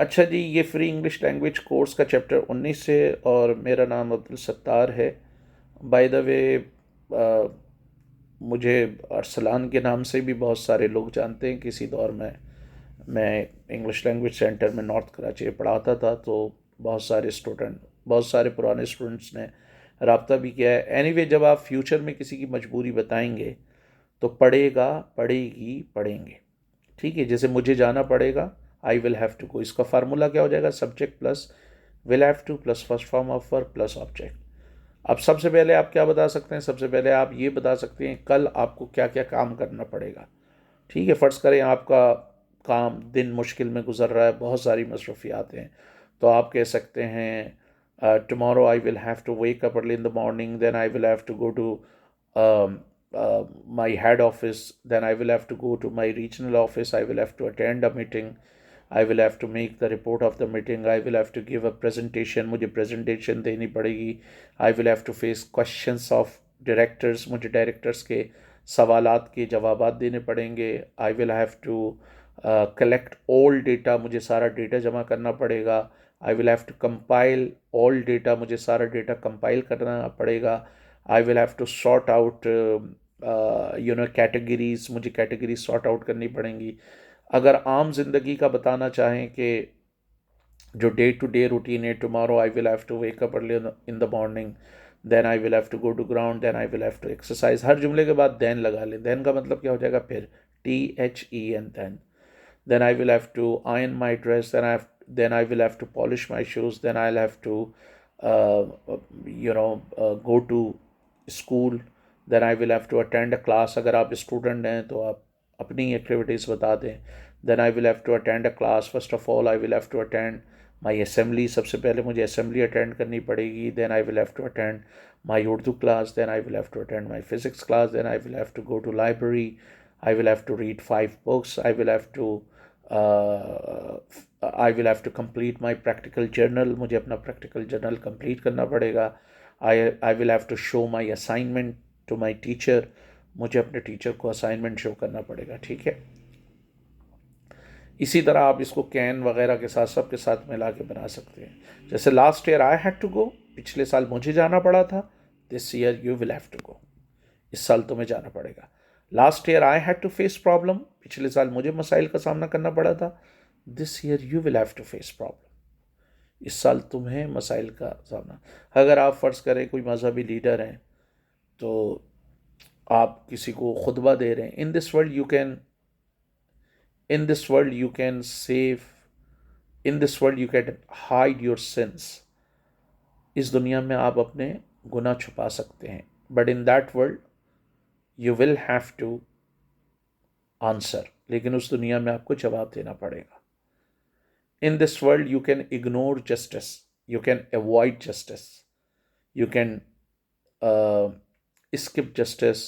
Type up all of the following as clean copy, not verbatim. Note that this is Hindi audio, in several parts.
अच्छा जी, ये फ्री इंग्लिश लैंग्वेज कोर्स का चैप्टर 19 है और मेरा नाम अब्दुल सत्तार है। बाय द वे, मुझे अरसलान के नाम से भी बहुत सारे लोग जानते हैं। किसी दौर में मैं इंग्लिश लैंग्वेज सेंटर में नॉर्थ कराची में पढ़ाता था, तो बहुत सारे पुराने स्टूडेंट्स ने रब्ता भी किया है। एनीवे, जब आप फ्यूचर में किसी की मजबूरी बताएंगे तो पढ़ेगा, पढ़ेगी, पढ़ेंगे। ठीक है, जैसे मुझे जाना पड़ेगा, I will have to go. इसका फार्मूला क्या हो जाएगा? Subject plus will have to plus first form of verb plus object. अब सबसे पहले आप क्या बता सकते हैं? सबसे पहले आप ये बता सकते हैं कल आपको क्या क्या काम करना पड़ेगा। ठीक है, फ़र्ज़ करें आपका काम दिन मुश्किल में गुजर रहा है, बहुत सारी मसरूफियात हैं, तो आप कह सकते हैं tomorrow I will have to wake up early in the morning, then I will have to go to my head office, then I will have to go to my regional office, I will have to attend a meeting, I will have to make the report of the meeting, I will have to give a presentation, मुझे presentation देनी पड़ेगी, I will have to face questions of directors, मुझे directors के सवालात के जवाबात देने पड़ेंगे, I will have to collect all data, मुझे सारा डेटा जमा करना पड़ेगा, I will have to compile all data, मुझे सारा डेटा कंपाइल करना पड़ेगा, I will have to sort out categories, मुझे कैटेगरीज सॉर्ट आउट करनी पड़ेंगी। अगर आम जिंदगी का बताना चाहें कि जो डे टू डे रूटीन है, tomorrow I will have to wake up early in the morning, then I will have to go to ground, then I will have to exercise. हर जुमले के बाद देन लगा लें। देन का मतलब क्या हो जाएगा? फिर THEN, then I will have to iron my dress, then I will have to polish my shoes, then I'll have to uh, go to school, then I will have to attend a class। अगर आप स्टूडेंट हैं तो आप अपनी एक्टिविटीज़ बता दें। then I will have to attend a class, first of all I will have to attend my assembly, सबसे पहले मुझे असेंबली अटेंड करनी पड़ेगी। then I will have to attend my Urdu class, then I will have to attend my physics class, then I will have to go to library, I will have to read 5 books, uh, I will have to complete my practical journal, मुझे अपना practical journal complete करना पड़ेगा। I will have to show my assignment to my teacher, मुझे अपने टीचर को असाइनमेंट शो करना पड़ेगा। ठीक है, इसी तरह आप इसको कैन वगैरह के साथ सब के साथ मिला के बना सकते हैं। जैसे last year I had to go, पिछले साल मुझे जाना पड़ा था। This year you will have to go, इस साल तुम्हें जाना पड़ेगा। Last year I had to face problem, पिछले साल मुझे मसाइल का सामना करना पड़ा था। This year you will have to face problem, इस साल तुम्हें मसाइल का सामना। अगर आप फ़र्ज़ करें कोई मजहबी लीडर हैं, तो आप किसी को खुतबा दे रहे हैं, in this world you can save, in this world you can hide your sins. इस दुनिया में आप अपने गुनाह छुपा सकते हैं, but in that world you will have to answer, लेकिन उस दुनिया में आपको जवाब देना पड़ेगा। In this world you can ignore justice, you can avoid justice, you can skip justice,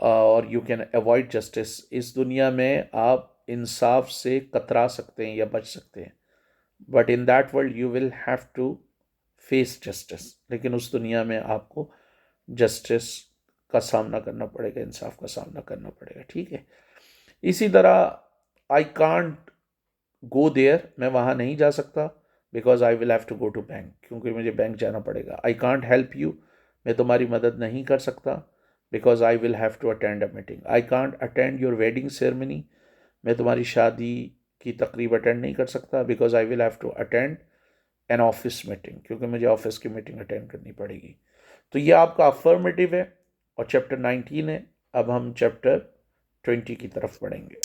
और यू कैन अवॉइड जस्टिस। इस दुनिया में आप इंसाफ से कतरा सकते हैं या बच सकते हैं, but in that world you will have to face justice, लेकिन उस दुनिया में आपको जस्टिस का सामना करना पड़ेगा, इंसाफ का सामना करना पड़ेगा। ठीक है, इसी तरह आई कांट गो देयर, मैं वहाँ नहीं जा सकता, because I will have to go to bank, क्योंकि मुझे बैंक जाना पड़ेगा। आई कांट हेल्प यू, मैं तुम्हारी मदद नहीं कर सकता, because I will have to attend a meeting. I can't attend your wedding ceremony, मैं तुम्हारी शादी की तकरीब अटेंड नहीं कर सकता, because I will have to attend an office meeting, क्योंकि मुझे ऑफिस की मीटिंग अटेंड करनी पड़ेगी। तो ये आपका अफर्मेटिव है और चैप्टर 19 है। अब हम चैप्टर 20 की तरफ बढ़ेंगे।